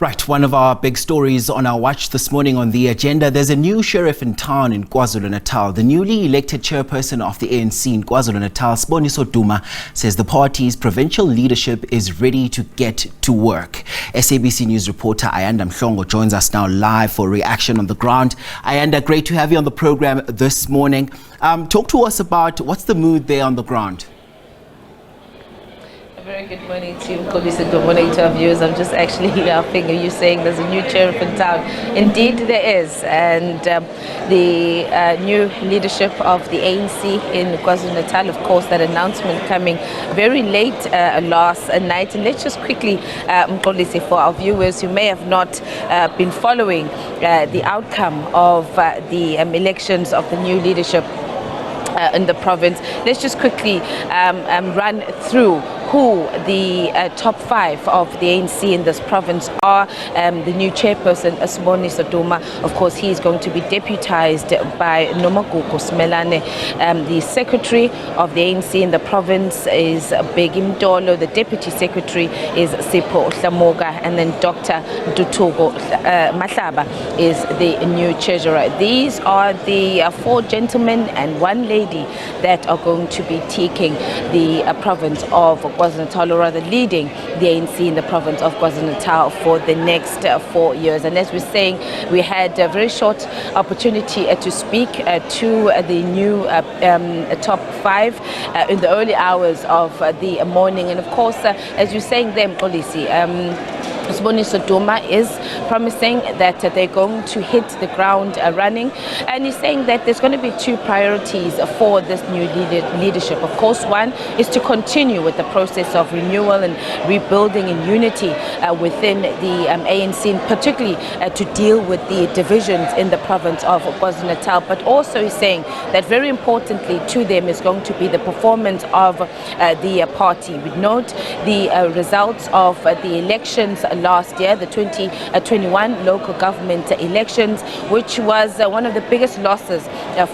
Right, one of our big stories on our watch this morning on the agenda. There's a new sheriff in town in KwaZulu-Natal. The newly elected chairperson of the ANC in KwaZulu-Natal, Siboniso Duma, says the party's provincial leadership is ready to get to work. SABC News reporter Ayanda Mhlongo joins us now live for reaction on the ground. Ayanda, great to have you on the program this morning. Talk to us about what's the mood there on the ground. Very good morning to you, Mkhulisi. Good morning to our viewers. I'm just actually laughing at you saying there's a new sheriff in town. Indeed there is, and the new leadership of the ANC in KwaZulu-Natal, of course, that announcement coming very late last night. And let's just quickly, Mkhulisi, for our viewers who may have not been following the outcome of the elections of the new leadership in the province, let's just quickly run through who the top five of the ANC in this province are. The new chairperson, Siboniso Duma, of course, he is going to be deputized by Nomagugu Smelane. The secretary of the ANC in the province is Begim Dolo. The deputy secretary is Sipho Hlamoga, and then Dr. Dutugo Mahlaba is the new treasurer. These are the four gentlemen and one lady that are going to be taking the province of KwaZulu-Natal, or rather leading the ANC in the province of KwaZulu-Natal for the next 4 years. And as we're saying, we had a very short opportunity to speak to the new top five in the early hours of the morning. And of course, as you're saying there, Mkhulisi, Siboniso Duma is promising that they're going to hit the ground running, and he's saying that there's going to be two priorities for this new leadership. Of course, one is to continue with the process of renewal and rebuilding in unity within the ANC, particularly to deal with the divisions in the province of KwaZulu-Natal. But also he's saying that very importantly to them is going to be the performance of the party. We note the results of the elections last year, the 2021 local government elections, which was one of the biggest losses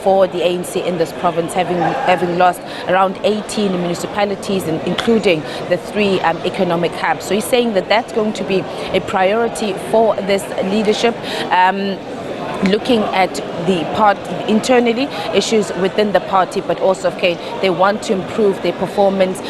for the ANC in this province, having lost around 18 municipalities, and including the three economic hubs. So he's saying that that's going to be a priority for this leadership. Looking at the part internally, issues within the party, but also, okay, they want to improve their performance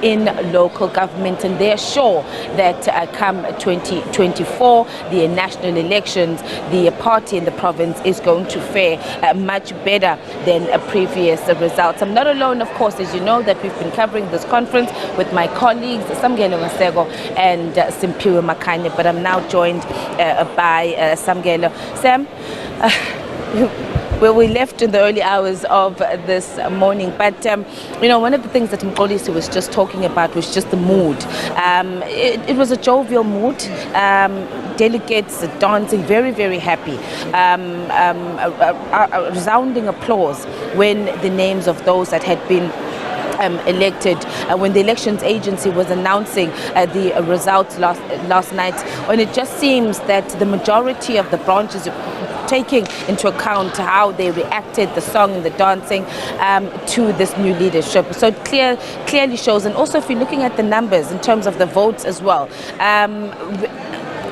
in local government, and they're sure that come 2024, the national elections, the party in the province is going to fare much better than previous results. I'm not alone, of course, as you know, that we've been covering this conference with my colleagues Samkele Maseko and Simpiwe Makanye, but I'm now joined by Samkele. Sam, where we left in the early hours of this morning, but you know, one of the things that Mkhulisi was just talking about was just the mood. It was a jovial mood. Delegates dancing, very, very happy. A resounding applause when the names of those that had been elected, when the elections agency was announcing the results last night, when it just seems that the majority of the branches taking into account how they reacted, the song and the dancing, to this new leadership. So it clearly shows, and also if you're looking at the numbers in terms of the votes as well,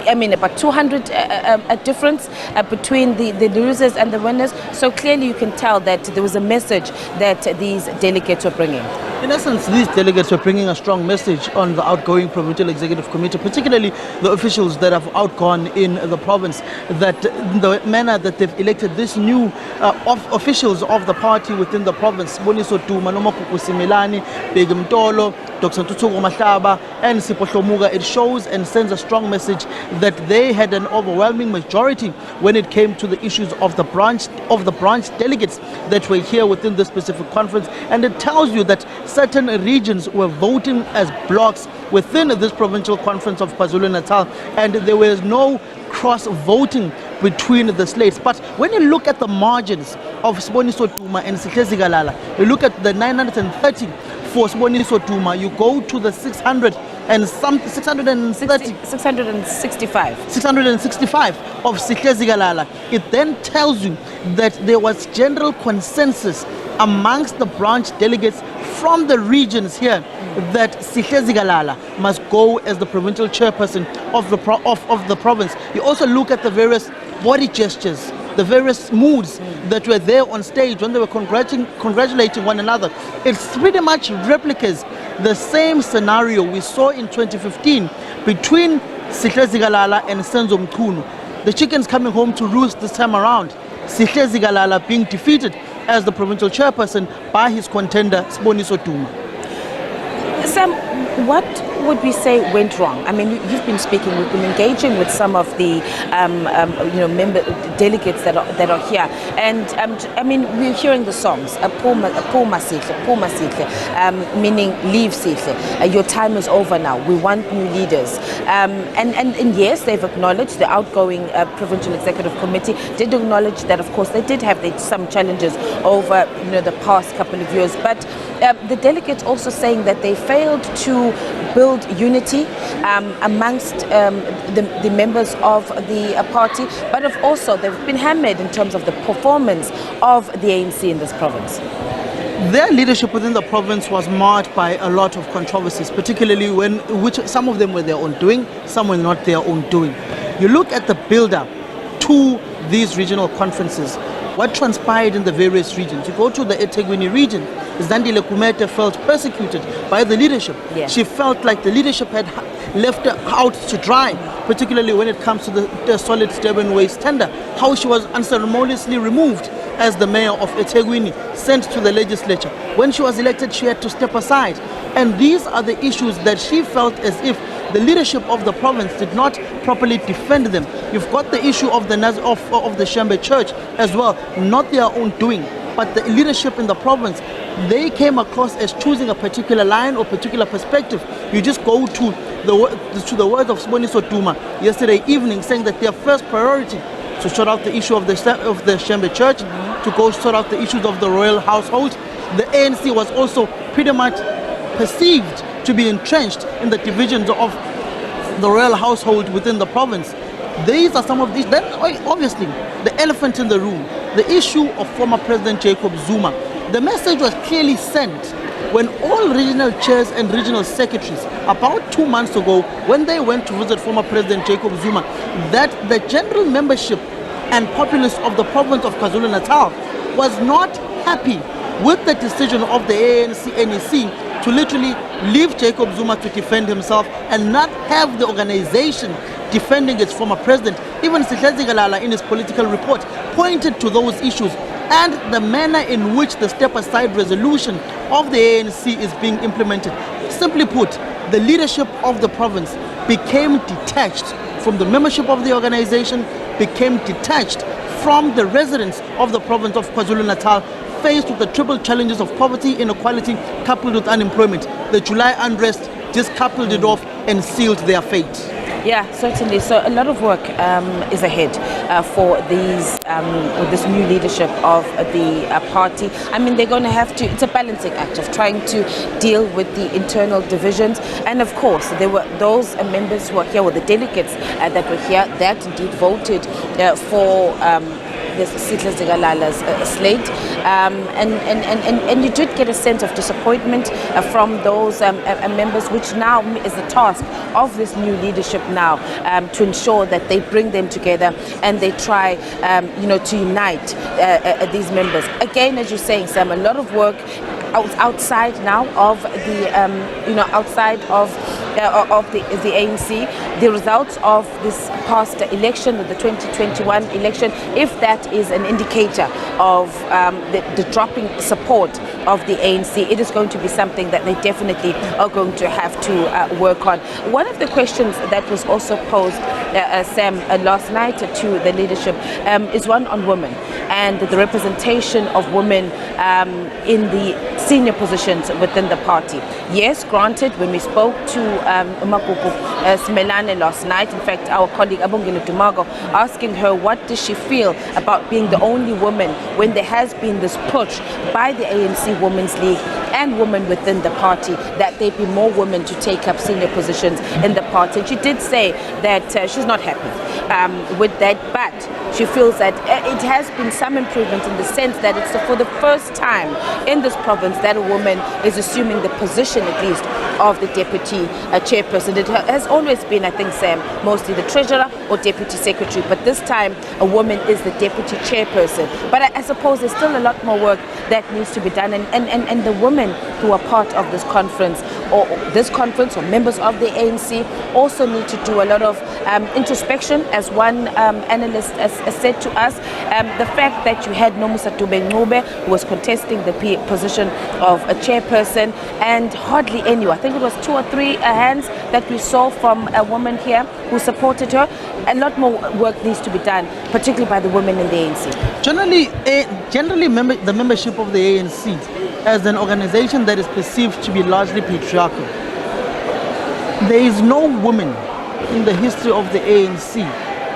I mean, about 200 a difference between the losers and the winners. So clearly you can tell that there was a message that these delegates were bringing. In essence, these delegates were bringing a strong message on the outgoing Provincial Executive Committee, particularly the officials that have outgone in the province, that the manner that they've elected this new officials of the party within the province, Siboniso Duma, Nomagugu Smelane, Begim Dolo, Dr. Dutugo Mahlaba, and Sipho Hlamoga, it shows and sends a strong message that they had an overwhelming majority when it came to the issues of the branch delegates that were here within this specific conference. And it tells you that certain regions were voting as blocks within this provincial conference of KwaZulu-Natal, and there was no cross-voting between the slates. But when you look at the margins of Siboniso Duma and Sihlezi Galala, you look at the 930 for Siboniso Duma, you go to the 665 of Sihlezi Galala. It then tells you that there was general consensus amongst the branch delegates from the regions here that Sihlezi Galala must go as the provincial chairperson of the province, you also look at the various body gestures, the various moods that were there on stage when they were congratulating one another. It's pretty much replicates the same scenario we saw in 2015 between Sihle Zikalala and Senzo Mchunu. The chickens coming home to roost this time around. Sihle Zikalala being defeated as the provincial chairperson by his contender Siboniso Duma. Sam, what would we say went wrong? I mean, you've been speaking, we've been engaging with some of the member delegates that are here, and I mean, we're hearing the songs, Puma Sihle, meaning leave Sihle. Your time is over now. We want new leaders, and yes, they've acknowledged, the outgoing provincial executive committee did acknowledge that, of course, they did have some challenges over the past couple of years, but the delegates also saying that they failed to build unity amongst the members of the party, but also they've been hammered in terms of the performance of the ANC in this province. Their leadership within the province was marred by a lot of controversies, particularly which some of them were their own doing, some were not their own doing. You look at the build-up to these regional conferences, what transpired in the various regions. You go to the eThekwini region, Zandile Kumete felt persecuted by the leadership. Yeah. She felt like the leadership had left her out to dry, particularly when it comes to the solid Durban waste tender, how she was unceremoniously removed as the mayor of eThekwini, sent to the legislature. When she was elected, she had to step aside. And these are the issues that she felt as if the leadership of the province did not properly defend them. You've got the issue of the Shembe Church as well, not their own doing, but the leadership in the province, they came across as choosing a particular line or particular perspective. You just go to the words of Siboniso Duma yesterday evening, saying that their first priority to sort out the issue of the Shembe Church, to go sort out the issues of the royal household. The ANC was also pretty much perceived to be entrenched in the divisions of the royal household within the province. These are some of these. Then obviously the elephant in the room, the issue of former President Jacob Zuma. The message was clearly sent when all regional chairs and regional secretaries, about 2 months ago, when they went to visit former President Jacob Zuma, that the general membership and populace of the province of KwaZulu-Natal was not happy with the decision of the ANC-NEC to literally leave Jacob Zuma to defend himself and not have the organization defending its former president. Even Sihle Zikalala in his political report pointed to those issues and the manner in which the step-aside resolution of the ANC is being implemented. Simply put, the leadership of the province became detached from the membership of the organization, became detached from the residents of the province of KwaZulu-Natal, faced with the triple challenges of poverty, inequality, coupled with unemployment. The July unrest just coupled it off and sealed their fate. Yeah, certainly. So a lot of work is ahead for this new leadership of the party. I mean, they're going to have to, it's a balancing act of trying to deal with the internal divisions. And of course, there were those members who are here, or the delegates that were here, that indeed voted for this Sihle Zikalala's slate, and you did get a sense of disappointment from those members, which now is the task of this new leadership now, to ensure that they bring them together and they try to unite these members. Again, as you're saying, Sam, a lot of work outside now of the outside of the ANC. The results of this past election, the 2021 election, if that is an indicator of the dropping support of the ANC, it is going to be something that they definitely are going to have to work on. One of the questions that was also posed, Sam, last night to the leadership is one on women and the representation of women in the senior positions within the party. Yes, granted, when we spoke to Umagugu Simelane last night, in fact, our colleague Abongile Dumago, asking her what does she feel about being the only woman when there has been this push by the ANC Women's League and women within the party that there be more women to take up senior positions in the party. And she did say that she's not happy with that, but she feels that it has been some improvement in the sense that it's for the first time in this province that a woman is assuming the position, at least, of the deputy chairperson. It has always been, I think, Sam, mostly the treasurer or deputy secretary, but this time a woman is the deputy chairperson. But I suppose there's still a lot more work that needs to be done, and the women who are part of this conference or members of the ANC also need to do a lot of introspection, as one analyst has said to us. The fact that you had Nomusa Dube, who was contesting the position of a chairperson, and hardly anyone, I think it was 2 or 3 hands that we saw from a woman here who supported her. A lot more work needs to be done, particularly by the women in the ANC. Generally, the membership of the ANC as an organization that is perceived to be largely patriarchal. There is no woman in the history of the ANC,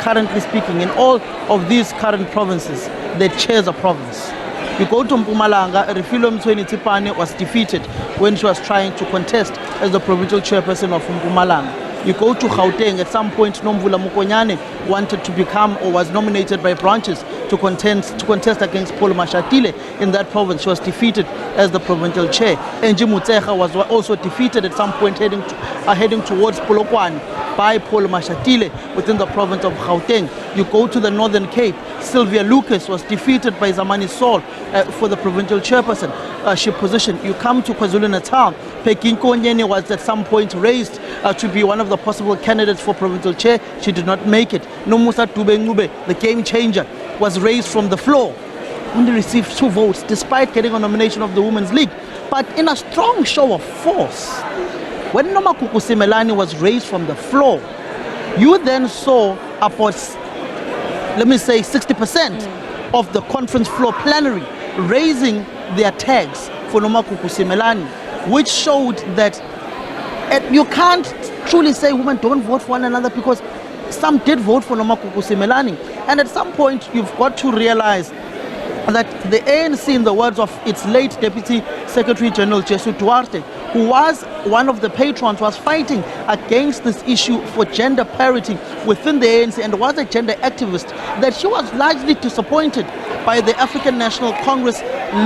currently speaking, in all of these current provinces that chairs a province. You go to Mpumalanga, Refilo Mtsweni was defeated when she was trying to contest as the provincial chairperson of Mpumalanga. You go to Gauteng, at some point Nomvula Mokonyane wanted to become or was nominated by branches to contest against Paul Mashatile in that province. She was defeated as the provincial chair. Enji Mutseha was also defeated at some point heading towards Polokwane by Paul Mashatile within the province of Gauteng. You go to the Northern Cape, Sylvia Lucas was defeated by Zamani Saul for the provincial chairperson position. You come to KwaZulu-Natal, Pekin Konyene was at some point raised to be one of the possible candidates for provincial chair. She did not make it. Nomusa Dube, the game changer, was raised from the floor. Only received 2 votes despite getting a nomination of the Women's League. But in a strong show of force, when Nomakuku Simelane was raised from the floor, you then saw about, let me say, 60% of the conference floor plenary raising their tags for Nomakuku Simelane, which showed that you can't truly say women don't vote for one another, because some did vote for Nomakuku Simelane. And at some point, you've got to realize that the ANC, in the words of its late Deputy Secretary General Jesu Duarte, who was one of the patrons, was fighting against this issue for gender parity within the ANC and was a gender activist, that she was largely disappointed by the African National Congress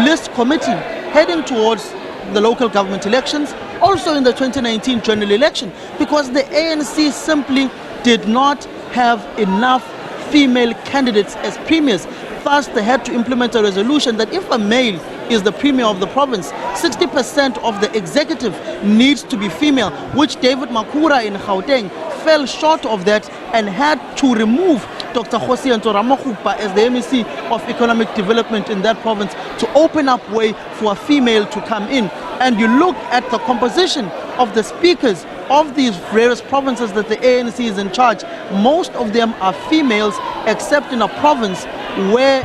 list committee heading towards the local government elections, also in the 2019 general election, because the ANC simply did not have enough female candidates as premiers. Thus, they had to implement a resolution that if a male is the premier of the province, 60% of the executive needs to be female, which David Makura in Gauteng fell short of that and had to remove Dr. Josianto Ramaphosa as the MEC of Economic Development in that province to open up way for a female to come in. And you look at the composition of the speakers of these various provinces that the ANC is in charge, most of them are females, except in a province where,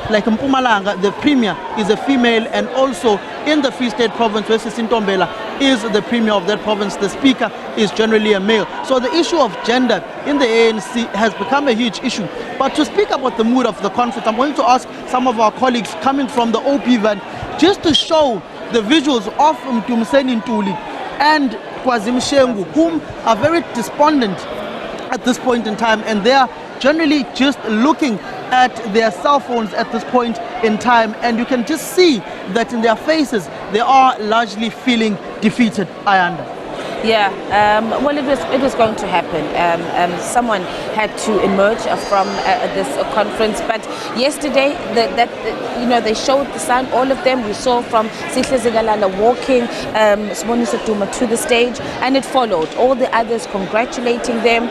like Mpumalanga, the premier is a female, and also in the Free State province where Sisintombela is the premier of that province, the speaker is generally a male. So the issue of gender in the ANC has become a huge issue. But to speak about the mood of the conference, I'm going to ask some of our colleagues coming from the OP van just to show the visuals of Mtumseni Ntuli and Kwazim Shengu, whom are very despondent at this point in time, and they are generally just looking at their cell phones at this point in time, and you can just see that in their faces they are largely feeling defeated. Ayanda. Yeah, well, it was going to happen. Someone had to emerge from this conference, but yesterday they showed the sign. All of them we saw, from Sihle Zigalala walking Siboniso Duma to the stage, and it followed. All the others congratulating them.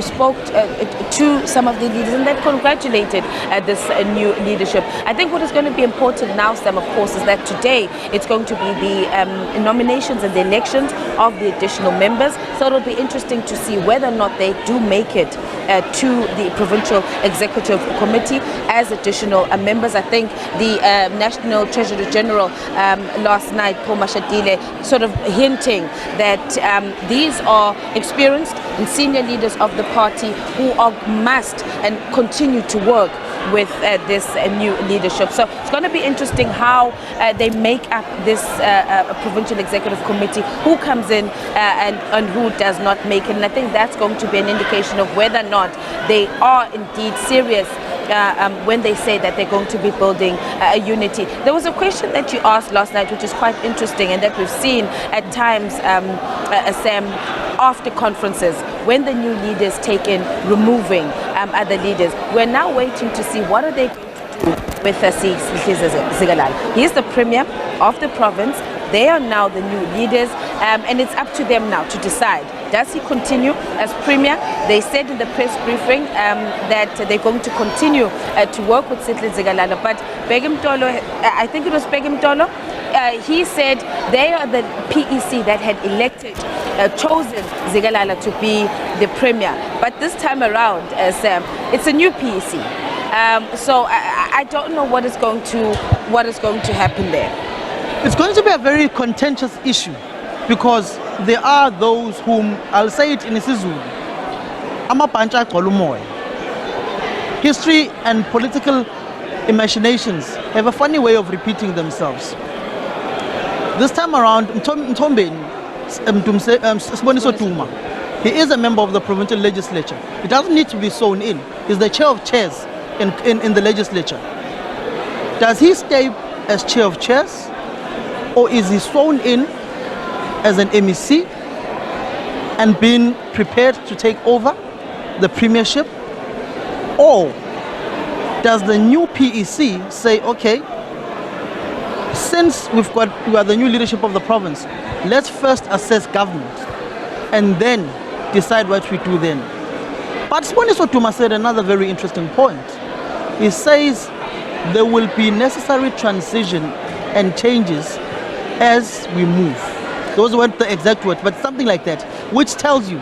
Spoke to some of the leaders, and they congratulated this new leadership. I think what is going to be important now, Sam, of course, is that today it's going to be the nominations and the elections of the additional members. So it'll be interesting to see whether or not they do make it to the provincial executive committee as additional members. I think the National Treasurer General last night, Paul Mashatile, sort of hinting that these are experienced and senior leaders of the party who must and continue to work with this new leadership. So it's going to be interesting how they make up this provincial executive committee, who comes in and who does not make it. And I think that's going to be an indication of whether or not they are indeed serious when they say that they're going to be building a unity. There was a question that you asked last night, which is quite interesting, and that we've seen at times, Sam, after conferences, when the new leaders take in, removing other leaders. We're now waiting to see what are they going to do with Zigalala. He is the premier of the province. They are now the new leaders, and it's up to them now to decide. Does he continue as premier? They said in the press briefing that they're going to continue to work with Zigalala. But Begum Tolo, I think it was Begum Tolo, he said they are the PEC that had elected, chosen Zigalala to be the premier. But this time around, Sam, it's a new PEC. So I don't know what is going to happen there. It's going to be a very contentious issue because there are those whom, I'll say it in isiZulu, amapancha gcolumoya. History and political imaginations have a funny way of repeating themselves. This time around, Siboniso Duma, he is a member of the provincial legislature. He doesn't need to be sworn in. He's the chair of chairs in the legislature. Does he stay as chair of chairs, or is he sworn in as an MEC and being prepared to take over the premiership? Or does the new PEC say, okay, since we are the new leadership of the province, let's first assess government and then decide what we do then? But Siboniso Duma said another very interesting point. He says there will be necessary transition and changes as we move. Those weren't the exact words, but something like that, which tells you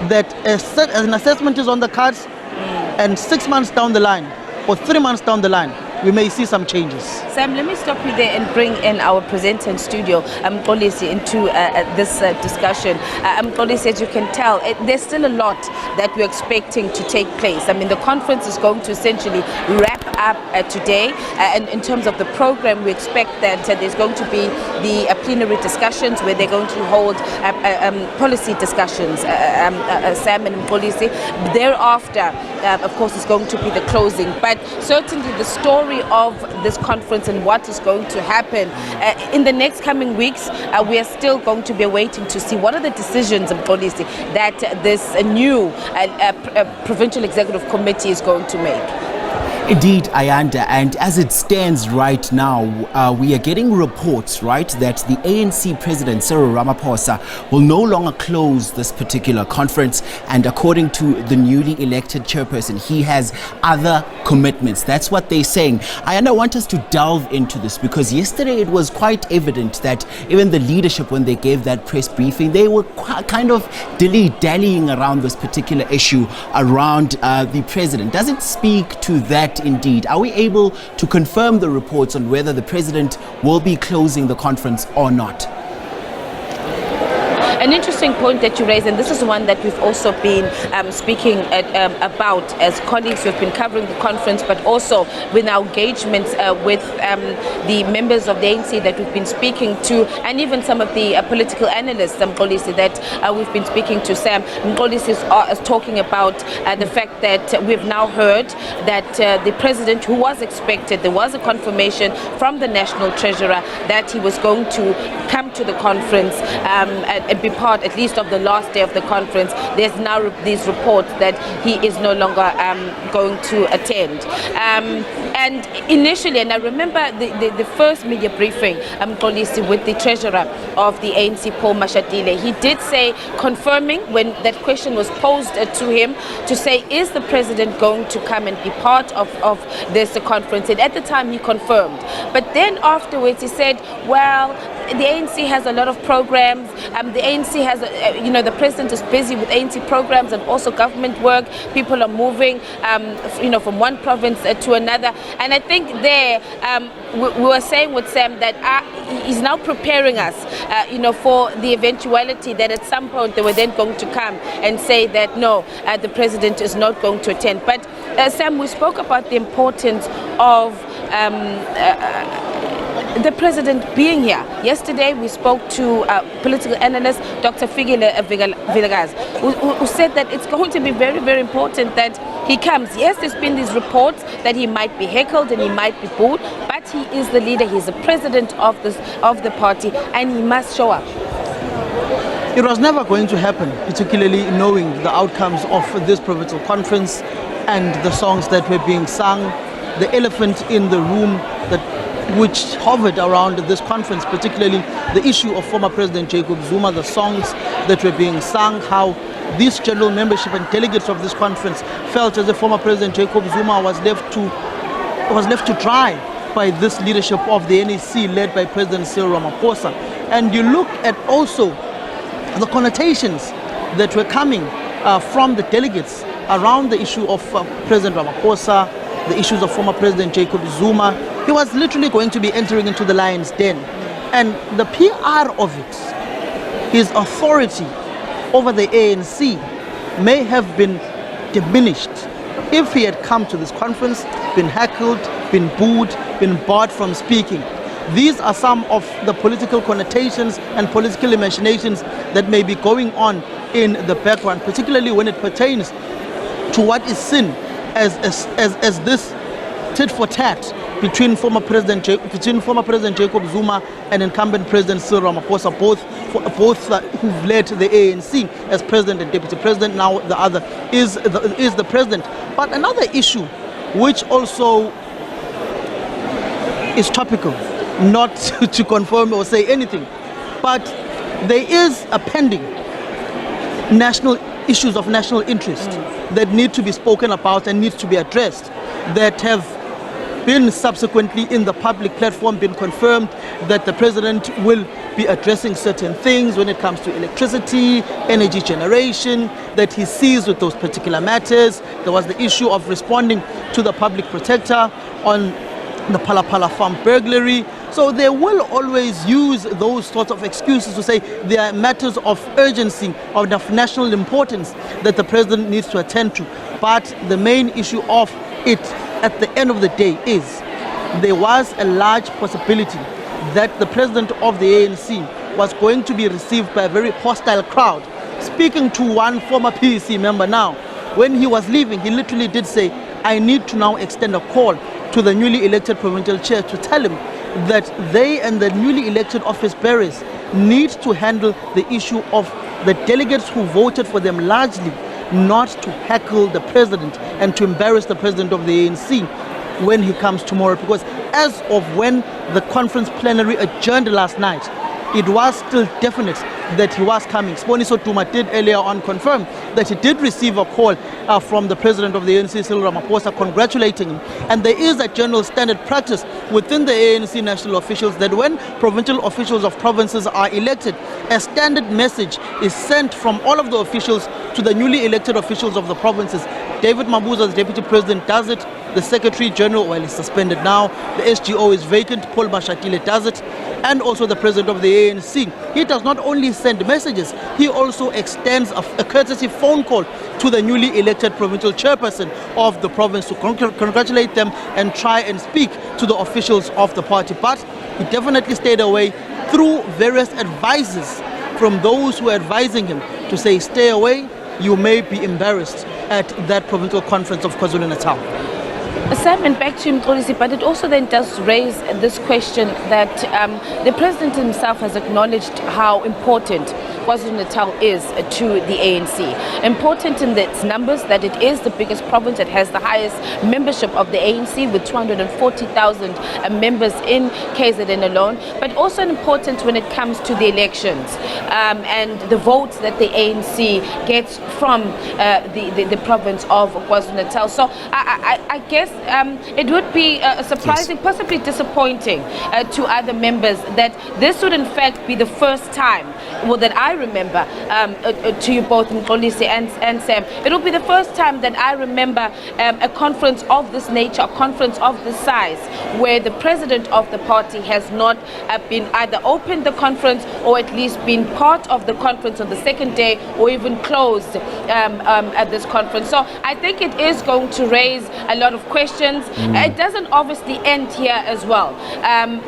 that an assessment is on the cards, and 6 months down the line or 3 months down the line, we may see some changes. Sam, let me stop you there and bring in our presenter in studio, Mxolisi, into this discussion. Mxolisi, as you can tell, there's still a lot that we're expecting to take place. I mean, the conference is going to essentially wrap up today. And in terms of the program, we expect that there's going to be the plenary discussions where they're going to hold policy discussions, Sam and Mxolisi. Thereafter, of course, is going to be the closing. But certainly the story of this conference and what is going to happen in the next coming weeks, we are still going to be waiting to see what are the decisions of policy that this new provincial executive committee is going to make. Indeed, Ayanda, and as it stands right now, we are getting reports, right, that the ANC president, Cyril Ramaphosa, will no longer close this particular conference, and according to the newly elected chairperson, he has other commitments. That's what they're saying. Ayanda, I want us to delve into this because yesterday it was quite evident that even the leadership, when they gave that press briefing, they were kind of dilly-dallying around this particular issue around the president. Does it speak to that? Indeed, are we able to confirm the reports on whether the president will be closing the conference or not? An interesting point that you raised, and this is one that we've also been speaking about as colleagues. We've been covering the conference, but also with our engagements with the members of the ANC that we've been speaking to, and even some of the political analysts, Mxolisi, that we've been speaking to. Sam, Mxolisi is talking about the fact that we've now heard that the president, who was expected, there was a confirmation from the national treasurer that he was going to come to the conference and be part at least of the last day of the conference. There's now these reports that he is no longer going to attend. And initially, and I remember the first media briefing with the treasurer of the ANC, Paul Mashatile, he did say, confirming when that question was posed to him, to say, is the president going to come and be part of this conference? And at the time he confirmed. But then afterwards he said, well, the ANC has a lot of programs. The ANC has, the president is busy with ANC programs and also government work. People are moving, from one province to another. And I think there, we were saying with Sam that he's now preparing us, for the eventuality that at some point they were then going to come and say that no, the president is not going to attend. But Sam, we spoke about the importance of the president being here. Yesterday we spoke to political analyst Dr. Fikile Vilakazi, who said that it's going to be very, very important that he comes. Yes, there's been these reports that he might be heckled and he might be booed, but he is the leader, he's the president of the party, and he must show up. It was never going to happen, particularly knowing the outcomes of this provincial conference and the songs that were being sung, the elephant in the room which hovered around this conference, particularly the issue of former President Jacob Zuma, the songs that were being sung, how this general membership and delegates of this conference felt as if former President Jacob Zuma was left to dry by this leadership of the NEC led by President Cyril Ramaphosa. And you look at also the connotations that were coming from the delegates around the issue of President Ramaphosa, the issues of former President Jacob Zuma. He was literally going to be entering into the lion's den. And the PR of it, his authority over the ANC, may have been diminished if he had come to this conference, been heckled, been booed, been barred from speaking. These are some of the political connotations and political imaginations that may be going on in the background, particularly when it pertains to what is seen as this tit for tat between former President Jacob Zuma and incumbent President Cyril Ramaphosa, both who've led the ANC as president and deputy president. Now the other is the president. But another issue, which also is topical, not to confirm or say anything, but there is a pending national issues of national interest that need to be spoken about and need to be addressed, that have been subsequently in the public platform, been confirmed that the president will be addressing certain things when it comes to electricity, energy generation, that he sees with those particular matters. There was the issue of responding to the public protector on the Palapala farm burglary. So they will always use those sorts of excuses to say there are matters of urgency, of national importance that the president needs to attend to. But the main issue of it at the end of the day is there was a large possibility that the president of the ANC was going to be received by a very hostile crowd. Speaking to one former PEC member now, when he was leaving, he literally did say, I need to now extend a call to the newly elected provincial chair to tell him that they and the newly elected office bearers need to handle the issue of the delegates who voted for them largely not to heckle the president and to embarrass the president of the ANC when he comes tomorrow. Because as of when the conference plenary adjourned last night, it was still definite that he was coming. Siboniso Duma did earlier on confirm that he did receive a call from the president of the ANC, Cyril Ramaphosa, congratulating him. And there is a general standard practice within the ANC national officials that when provincial officials of provinces are elected, a standard message is sent from all of the officials to the newly elected officials of the provinces. David Mabuza, the deputy president, does it. The secretary general, well, he's suspended now. The SGO is vacant. Paul Mashatile does it. And also the president of the ANC. He does not only send messages, he also extends a courtesy phone call to the newly elected provincial chairperson of the province to congratulate them and try and speak to the officials of the party. But he definitely stayed away through various advices from those who are advising him to say, stay away, you may be embarrassed at that provincial conference of KwaZulu-Natal. Sam, and back to Mxolisi, but it also then does raise this question that the president himself has acknowledged how important KwaZulu-Natal is to the ANC. Important in its numbers, that it is the biggest province, it has the highest membership of the ANC with 240,000 members in KZN alone, but also important when it comes to the elections and the votes that the ANC gets from the province of KwaZulu-Natal. So I guess it would be surprising, yes, possibly disappointing to other members that this would in fact be the first time, well, that I I remember, to you both, Mxolisi and Sam, it'll be the first time that I remember a conference of this nature, a conference of this size, where the president of the party has not been either opened the conference or at least been part of the conference on the second day, or even closed at this conference. So I think it is going to raise a lot of questions. It doesn't obviously end here as well.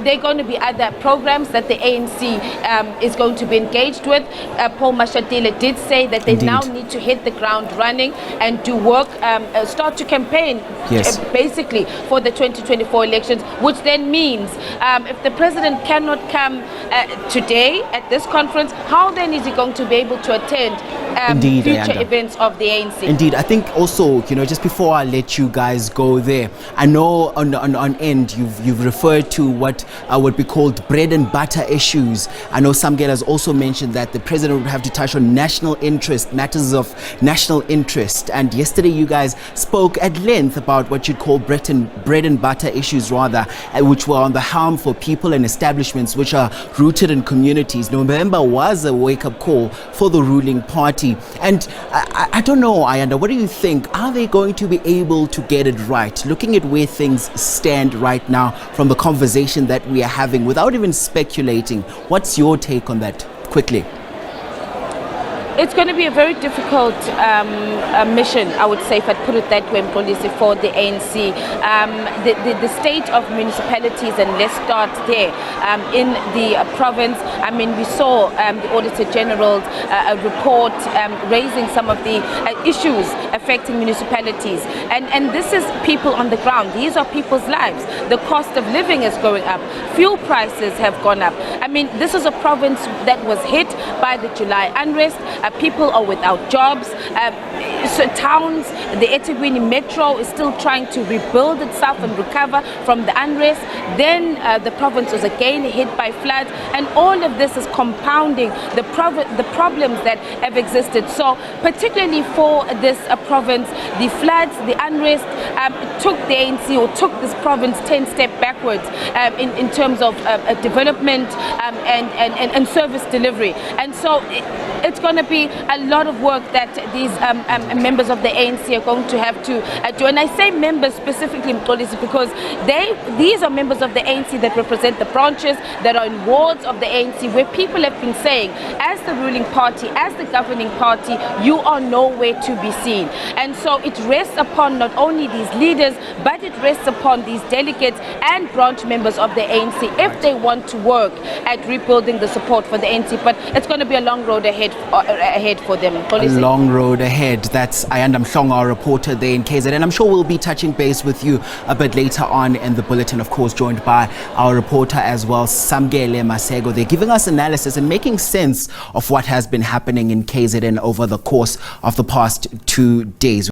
There are going to be other programs that the ANC is going to be engaged with. Paul Mashatile did say that they now need to hit the ground running and do work, start to campaign basically for the 2024 elections, which then means if the president cannot come today at this conference, how then is he going to be able to attend future Ayanda. events of the ANC? Indeed, I think also, just before I let you guys go there, I know on end you've referred to what would be called bread and butter issues. I know Samkele has also mentioned that the president would have to touch on national interest, matters of national interest. And yesterday you guys spoke at length about what you'd call bread and butter issues, rather, which were on the harm for people and establishments which are rooted in communities. November was a wake-up call for the ruling party. And I don't know, Ayanda, what do you think? Are they going to be able to get it right? Looking at where things stand right now from the conversation that we are having, without even speculating, what's your take on that quickly? It's going to be a very difficult mission, I would say, if I put it that way, policy for the ANC. The state of municipalities, and let's start there, in the province. I mean, we saw the Auditor General's report raising some of the issues affecting municipalities. And this is people on the ground. These are people's lives. The cost of living is going up. Fuel prices have gone up. I mean, this is a province that was hit by the July unrest. People are without jobs. So towns, the eThekwini Metro is still trying to rebuild itself and recover from the unrest. Then the province was again hit by floods, and all of this is compounding the problems that have existed. So particularly for this province, the floods, the unrest took the ANC, or took this province 10 steps backwards in terms of development and service delivery. And so it's going to be a lot of work that these members of the ANC are going to have to do. And I say members specifically, Mxolisi, because these are members of the ANC that represent the branches that are in wards of the ANC, where people have been saying, as the ruling party, as the governing party, you are nowhere to be seen. And so it rests upon not only these leaders, but it rests upon these delegates and branch members of the ANC if they want to work at rebuilding the support for the ANC. But it's going to be a long road ahead for them. A long road ahead. That's Ayanda Mhlongo, our reporter there in KZN. And I'm sure we'll be touching base with you a bit later on in the bulletin, of course, joined by our reporter as well, Samkele Maseko. They're giving us analysis and making sense of what has been happening in KZN over the course of the past 2 days.